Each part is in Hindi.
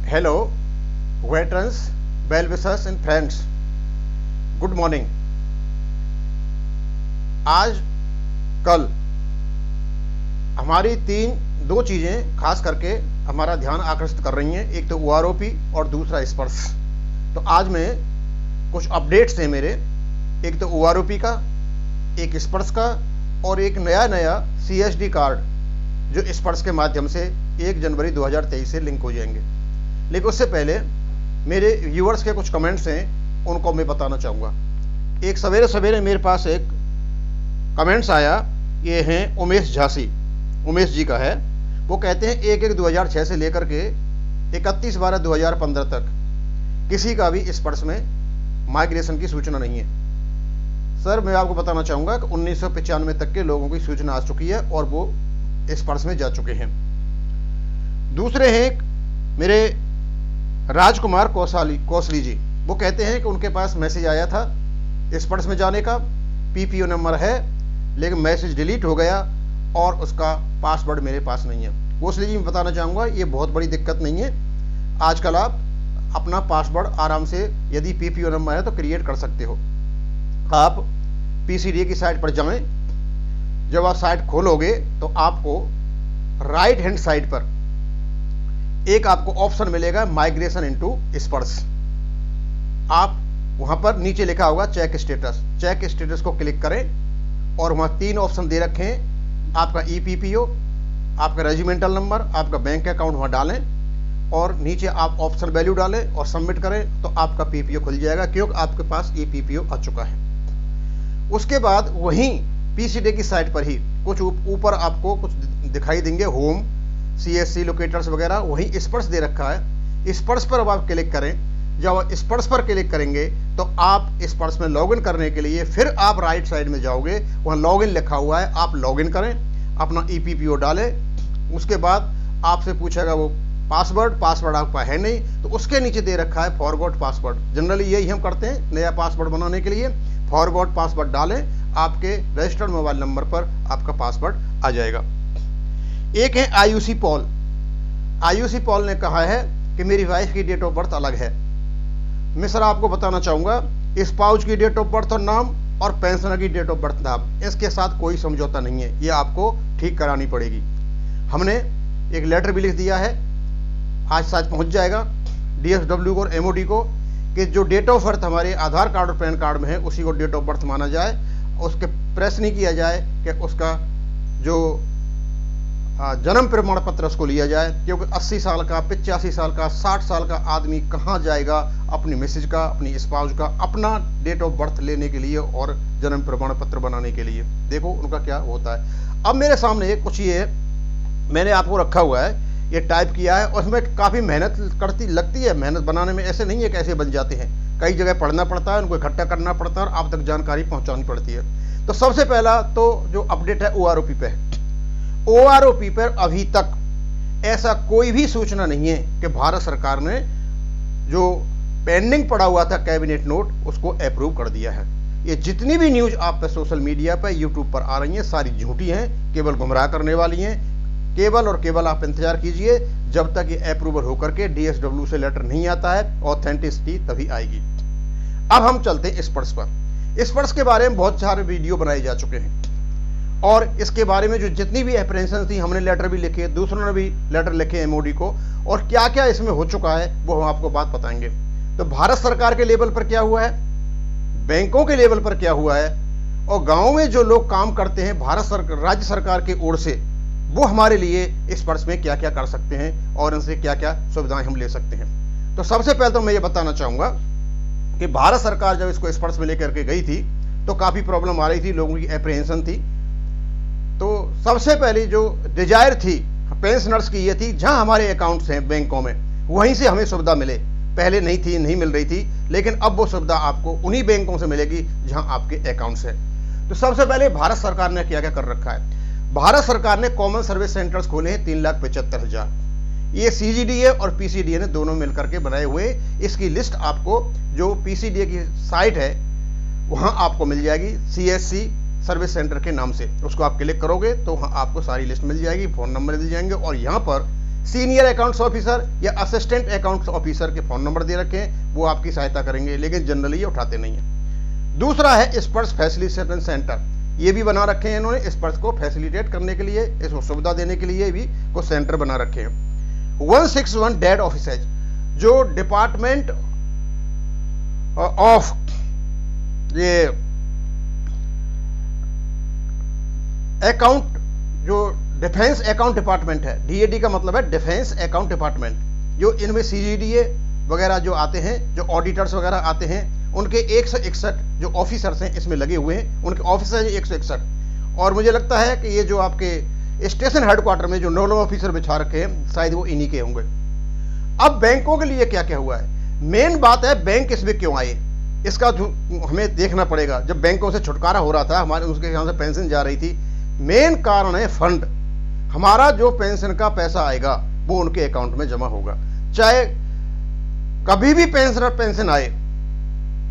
Hello veterans, well wishers and friends, good morning. आज कल हमारी दो चीज़ें खास करके हमारा ध्यान आकर्षित कर रही हैं। एक तो OROP और दूसरा स्पर्श। तो आज मैं कुछ अपडेट्स हैं मेरे, एक तो OROP का, एक स्पर्श का और एक नया CSD कार्ड जो स्पर्श के माध्यम से 1 जनवरी 2023 से लिंक हो जाएंगे। लेकिन उससे पहले मेरे व्यूअर्स के कुछ कमेंट्स हैं, उनको मैं बताना चाहूँगा। एक सवेरे सवेरे मेरे पास एक कमेंट्स आया, ये हैं उमेश जी का है। वो कहते हैं 1/1/2006 से लेकर के 31/12/2015 तक किसी का भी स्पर्श में माइग्रेशन की सूचना नहीं है। सर, मैं आपको बताना चाहूँगा कि 1995 तक के लोगों की सूचना आ चुकी है और वो स्पर्श में जा चुके हैं। दूसरे हैं मेरे राजकुमार कौशली जी। वो कहते हैं कि उनके पास मैसेज आया था स्पर्श में जाने का, PPO नंबर है, लेकिन मैसेज डिलीट हो गया और उसका पासवर्ड मेरे पास नहीं है। कौशली जी, मैं बताना चाहूँगा ये बहुत बड़ी दिक्कत नहीं है। आजकल आप अपना पासवर्ड आराम से, यदि PPO नंबर है तो क्रिएट कर सकते हो। आप PCDA की साइट पर जाएं। जब आप साइट खोलोगे तो आपको राइट हैंड साइड पर एक आपको ऑप्शन मिलेगा, माइग्रेशन इनटू स्पर्श। आप वहां पर नीचे लिखा होगा चेक स्टेटस को क्लिक करें और वहां 3 ऑप्शन दे रखे हैं। आपका EPPO, आपका रेजिमेंटल नंबर, आपका बैंक अकाउंट वहां डालें और नीचे आप ऑप्शन वैल्यू डालें और सबमिट करें तो आपका PPO खुल जाएगा, क्योंकि आपके पास EPPO आ चुका है। उसके बाद वहीं PCDA की साइट पर ही कुछ ऊपर आपको कुछ दिखाई देंगे, होम, CSC लोकेटर्स वगैरह, वहीं स्पर्श दे रखा है। स्पर्श पर अब आप क्लिक करें। जब आप स्पर्श पर क्लिक करेंगे तो आप स्पर्श में लॉगिन करने के लिए फिर आप राइट साइड में जाओगे, वहां लॉगिन लिखा हुआ है, आप लॉगिन करें, अपना EPPO डालें। उसके बाद आपसे पूछेगा वो पासवर्ड आपका है नहीं, तो उसके नीचे दे रखा है फॉरगॉट पासवर्ड। जनरली यही हम करते हैं नया पासवर्ड बनाने के लिए, फॉरगॉट पासवर्ड डालें, आपके रजिस्टर्ड मोबाइल नंबर पर आपका पासवर्ड आ जाएगा। एक है आयुषी पॉल ने कहा है कि मेरी वाइफ की डेट ऑफ बर्थ अलग है। मैं सर आपको बताना चाहूंगा, स्पाउस की डेट ऑफ बर्थ और नाम और पेंशनर की डेट ऑफ बर्थ नाम, इसके साथ कोई समझौता नहीं है, ये आपको ठीक करानी पड़ेगी। हमने एक लेटर भी लिख दिया है, आज शायद पहुंच जाएगा DSW को और MOD को, कि जो डेट ऑफ बर्थ हमारे आधार कार्ड और पैन कार्ड में है उसी को डेट ऑफ बर्थ माना जाए। उसके प्रेस नहीं किया जाए कि उसका जो जन्म प्रमाण पत्र उसको लिया जाए, क्योंकि 80 साल का, 85 साल का, 60 साल का आदमी कहाँ जाएगा अपनी मिसेज का, अपनी स्पाउस का अपना डेट ऑफ बर्थ लेने के लिए और जन्म प्रमाण पत्र बनाने के लिए। देखो उनका क्या होता है। अब मेरे सामने कुछ ये मैंने आपको रखा हुआ है, ये टाइप किया है और उसमें काफ़ी मेहनत लगती है। मेहनत बनाने में ऐसे नहीं है कैसे बन जाते हैं, कई जगह पढ़ना पड़ता है, उनको इकट्ठा करना पड़ता है और आप तक जानकारी पहुँचानी पड़ती है। तो सबसे पहला तो जो अपडेट है OROP पे है। OROP पर अभी तक ऐसा कोई भी सूचना नहीं है कि भारत सरकार ने जो पेंडिंग पड़ा हुआ था कैबिनेट नोट, उसको अप्रूव कर दिया है। ये जितनी भी न्यूज आप पे सोशल मीडिया पर, यूट्यूब पर आ रही हैं, सारी झूठी हैं, केवल गुमराह करने वाली हैं। केवल आप इंतजार कीजिए जब तक ये अप्रूवल होकर के DSW से लेटर नहीं आता है, ऑथेंटिसिटी तभी आएगी। अब हम चलते हैं स्पर्श पर। स्पर्श के बारे में बहुत सारे वीडियो बनाए जा चुके हैं और इसके बारे में जो जितनी भी एप्रीहेंशन थी, हमने लेटर भी लिखे, दूसरों ने भी लेटर लिखे MOD को, और क्या क्या इसमें हो चुका है वो हम आपको बात बताएंगे। तो भारत सरकार के लेवल पर क्या हुआ है, बैंकों के लेवल पर क्या हुआ है, और गांव में जो लोग काम करते हैं राज्य सरकार की ओर से, वो हमारे लिए स्पर्श में क्या क्या कर सकते हैं और इनसे क्या क्या सुविधाएं हम ले सकते हैं। तो सबसे पहले तो मैं ये बताना चाहूंगा कि भारत सरकार जब इसको स्पर्श में लेकर के गई थी तो काफी प्रॉब्लम आ रही थी, लोगों की एप्रीहेंशन थी। तो सबसे पहले जो डिजायर थी पेंशनर्स की ये थी, जहां हमारे अकाउंट्स हैं बैंकों में, वहीं से हमें सुविधा मिले। पहले नहीं मिल रही थी, लेकिन अब वो सुविधा आपको उन्हीं बैंकों से मिलेगी जहां आपके अकाउंट्स हैं। तो सबसे पहले भारत सरकार ने क्या क्या कर रखा है। भारत सरकार ने कॉमन सर्विस सेंटर्स खोले हैं 3,75,000। ये CGDA और PCDA ने दोनों मिलकर के बनाए हुए। इसकी लिस्ट आपको जो PCDA की साइट है वहां आपको मिल जाएगी, CSC सर्विस सेंटर के नाम से। उसको आप क्लिक करोगे तो वहां आपको सारी लिस्ट मिल जाएगी, फोन नंबर मिल जाएंगे, और यहाँ पर सीनियर अकाउंट्स ऑफिसर या असिस्टेंट अकाउंट्स ऑफिसर के फोन नंबर दे रखे हैं, वो आपकी सहायता करेंगे, लेकिन जनरली ये उठाते नहीं है। दूसरा है स्पर्श फैसिलिटेशन सेंटर, ये भी बना रखे हैं इन्होंने स्पर्श को फैसिलिटेट करने के लिए, इसको सुविधा देने के लिए भी कुछ सेंटर बना रखे हैं। 161 डेड ऑफिसेज, जो डिपार्टमेंट ऑफ ये अकाउंट, जो डिफेंस अकाउंट डिपार्टमेंट है, डीएडी का मतलब है डिफेंस अकाउंट डिपार्टमेंट, जो इनमें सीजीडीए वगैरह जो आते हैं, जो ऑडिटर्स वगैरह आते हैं, उनके 161 जो ऑफिसर्स हैं इसमें लगे हुए हैं, उनके ऑफिसर 161। और मुझे लगता है कि ये जो आपके स्टेशन हेडक्वार्टर में जो नोडल ऑफिसर बिछा रखे हैं, शायद वो इन्हीं के होंगे। अब बैंकों के लिए क्या क्या हुआ है, मेन बात है बैंक इसमें क्यों आए, इसका हमें देखना पड़ेगा। जब बैंकों से छुटकारा हो रहा था, हमारे उसके यहाँ से पेंशन जा रही थी, मेन कारण है फंड। हमारा जो पेंशन का पैसा आएगा वो उनके अकाउंट में जमा होगा, चाहे कभी भी पेंशन आए,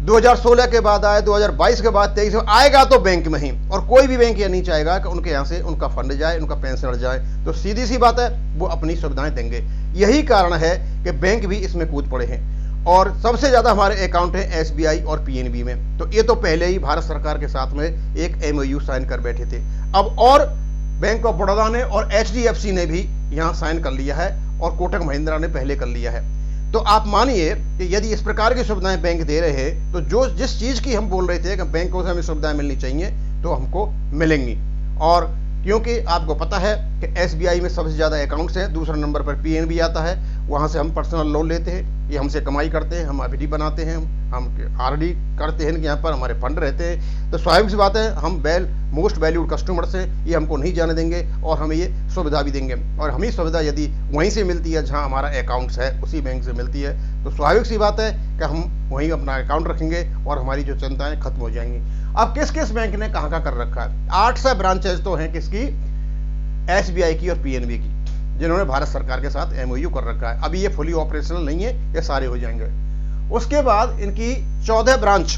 2016 के बाद आए, 2022 के बाद 23 में आएगा तो बैंक में ही, और कोई भी बैंक ये नहीं चाहेगा कि उनके यहाँ से उनका फंड जाए, उनका पेंशन जाए। तो सीधी सी बात है, वो अपनी सुविधाएं देंगे। यही कारण है कि बैंक भी इसमें कूद पड़े हैं, और सबसे ज्यादा हमारे अकाउंट है एसबीआई और पीएनबी में। तो ये तो पहले ही भारत सरकार के साथ में एक एमओयू साइन कर बैठे थे, अब और बैंक ऑफ बड़ौदा ने और एचडीएफसी ने भी यहां साइन कर लिया है, और कोटक महिंद्रा ने पहले कर लिया है। तो आप मानिए कि यदि इस प्रकार की सुविधाएं बैंक दे रहे हैं, तो जो जिस चीज की हम बोल रहे थे कि बैंकों से हमें सुविधाएं मिलनी चाहिए, तो हमको मिलेंगी। और क्योंकि आपको पता है कि एसबीआई में सबसे ज्यादा अकाउंट्स हैं, दूसरा नंबर पर पीएनबी आता है, वहां से हम पर्सनल लोन लेते हैं, ये हमसे कमाई करते हैं, हम एफडी बनाते हैं, हम आरडी करते हैं, यहाँ पर हमारे फंड रहते हैं। तो स्वाभाविक सी बात है, हम मोस्ट वैल्यूड कस्टमर्स हैं, ये हमको नहीं जाने देंगे, और हमें ये सुविधा भी देंगे। और हमें सुविधा यदि वहीं से मिलती है जहां हमारा अकाउंट्स है, उसी बैंक से मिलती है, तो स्वाभाविक सी बात है कि हम वहीं अपना अकाउंट रखेंगे और हमारी जो चिंताएं खत्म हो जाएंगी। अब किस किस बैंक ने कहां कर रखा है, 800 ब्रांचेज तो हैं किसकी, एसबीआई की और पीएनबी की, जिन्होंने भारत सरकार के साथ एमओयू कर रखा है। अभी ये फुली ऑपरेशनल नहीं है, ये सारे हो जाएंगे। उसके बाद इनकी 14 ब्रांच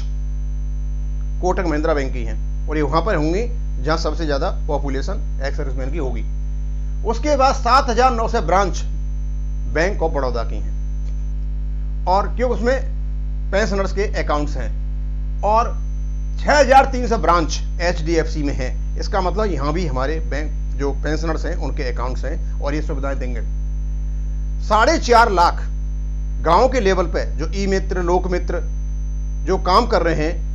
कोटक महिंद्रा बैंक की हैं, और ये वहां पर होंगी जहां सबसे ज्यादा पॉपुलेशन एक्स सर्विसमैन की होगी। उसके बाद 7900 ब्रांच बैंक ऑफ बड़ौदा की हैं, और क्यों उसमें पेंशनर्स के अकाउंट्स हैं, और 6300 ब्रांच एचडीएफसी में हैं। इसका मतलब यहां भी हमारे बैंक जो पेंशनर्स हैं उनके अकाउंट्स हैं, और ये सुविधाएं देंगे। 4.5 लाख गांव के लेवल पे जो ई मित्र, लोक मित्र जो काम कर रहे हैं,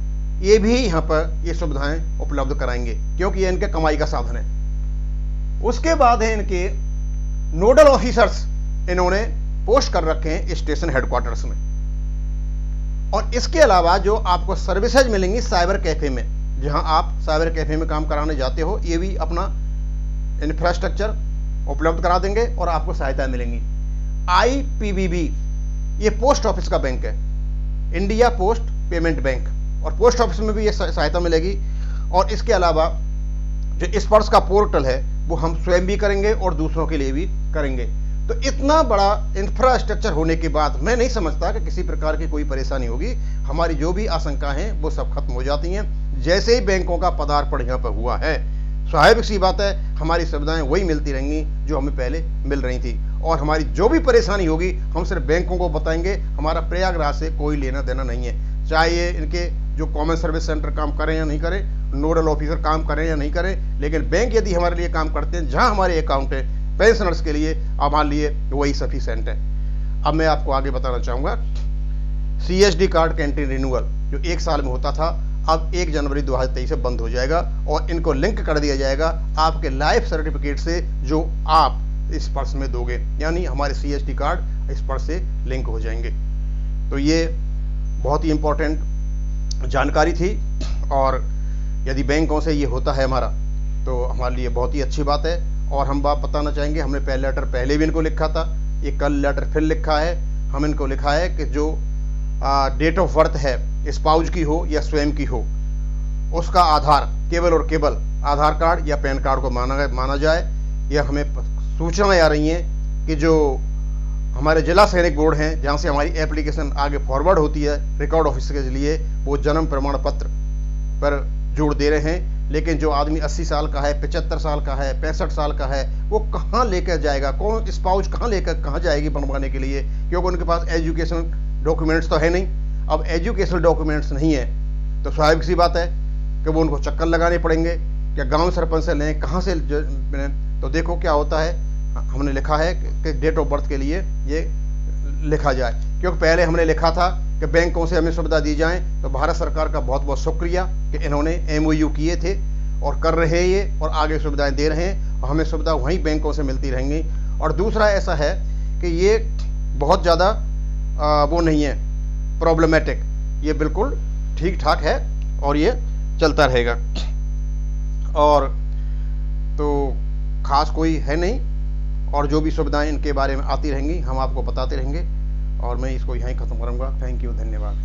ये भी यहां पर ये सुविधाएं उपलब्ध कराएंगे, क्योंकि ये इनके कमाई का साधन है। उसके बाद है इनके नोडल ऑफिसर्स, इन्होंने पोस्ट कर रखे हैं स्टेशन हेडक्वार्टर्स में। और इसके अलावा जो आपको सर्विसेज मिलेंगी साइबर कैफे में, जहां आप साइबर कैफे में काम कराने जाते हो, ये भी अपना इंफ्रास्ट्रक्चर उपलब्ध करा देंगे और आपको सहायता मिलेंगी। आईपीबीबी ये पोस्ट ऑफिस का बैंक है, इंडिया पोस्ट पेमेंट बैंक, और पोस्ट ऑफिस में भी ये सहायता मिलेगी। और इसके अलावा जो स्पर्श का पोर्टल है, वो हम स्वयं भी करेंगे और दूसरों के लिए भी करेंगे। तो इतना बड़ा इंफ्रास्ट्रक्चर होने के बाद मैं नहीं समझता कि किसी प्रकार की कोई परेशानी होगी। हमारी जो भी आशंका है वो सब खत्म हो जाती हैं जैसे ही बैंकों का पदार्पण यहाँ पर हुआ है। स्वाभाविक सी बात है, हमारी सुविधाएं वही मिलती रहेंगी जो हमें पहले मिल रही थी, और हमारी जो भी परेशानी होगी हम सिर्फ बैंकों को बताएंगे। हमारा प्रयागराज से कोई लेना देना नहीं है, चाहे ये इनके जो कॉमन सर्विस सेंटर काम करें या नहीं करें, नोडल ऑफिसर काम करें या नहीं करें, लेकिन बैंक यदि हमारे लिए काम करते हैं, जहां हमारे अकाउंट है पेंशनर्स के लिए, हमारे लिए वही सफिशिएंट है। अब मैं आपको आगे बताना चाहूंगा, सीएसडी कार्ड कैंटीन रिन्यूअल जो 1 साल में होता था, अब 1 जनवरी 2023 से बंद हो जाएगा, और इनको लिंक कर दिया जाएगा आपके लाइफ सर्टिफिकेट से जो आप स्पर्श में दोगे, यानी हमारे सीएसडी कार्ड स्पर्श से लिंक हो जाएंगे। तो ये बहुत ही इंपॉर्टेंट जानकारी थी, और यदि बैंकों से ये होता है हमारा, तो हमारे लिए बहुत ही अच्छी बात है। और हम बात बताना चाहेंगे, हमने पहले लेटर पहले भी इनको लिखा था, ये कल लेटर फिर लिखा है। हम इनको लिखा है कि जो डेट ऑफ बर्थ है, स्पाउस की हो या स्वयं की हो, उसका आधार केवल और केवल आधार कार्ड या पैन कार्ड को माना जाए। यह हमें सूचनाएं आ रही हैं कि जो हमारे जिला सैनिक बोर्ड हैं, जहां से हमारी एप्लीकेशन आगे फॉरवर्ड होती है रिकॉर्ड ऑफिस के लिए, वो जन्म प्रमाण पत्र पर जोड़ दे रहे हैं, लेकिन जो आदमी 80 साल का है, 75 साल का है, 65 साल का है, वो कहाँ लेकर जाएगा? कौन स्पाउस कहाँ लेकर कहाँ जाएगी बनवाने के लिए? क्योंकि उनके पास एजुकेशन डॉक्यूमेंट्स तो है नहीं। अब एजुकेशनल डॉक्यूमेंट्स नहीं है तो स्वाभाविक सी बात है कि वो उनको चक्कर लगाने पड़ेंगे। क्या गांव सरपंच से लें, कहाँ से? तो देखो क्या होता है, हमने लिखा है कि डेट ऑफ बर्थ के लिए ये लिखा जाए, क्योंकि पहले हमने लिखा था कि बैंकों से हमें सुविधा दी जाए। तो भारत सरकार का बहुत बहुत शुक्रिया कि इन्होंने MOU किए थे और कर रहे हैं ये, और आगे सुविधाएं दे रहे हैं, और हमें सुविधा वहीं बैंकों से मिलती रहेंगी। और दूसरा ऐसा है कि ये बहुत ज़्यादा वो नहीं है प्रॉब्लमेटिक, ये बिल्कुल ठीक ठाक है और ये चलता रहेगा। और तो खास कोई है नहीं, और जो भी सुविधाएं इनके बारे में आती रहेंगी हम आपको बताते रहेंगे। और मैं इसको यहीं ख़त्म करूँगा। थैंक यू, धन्यवाद।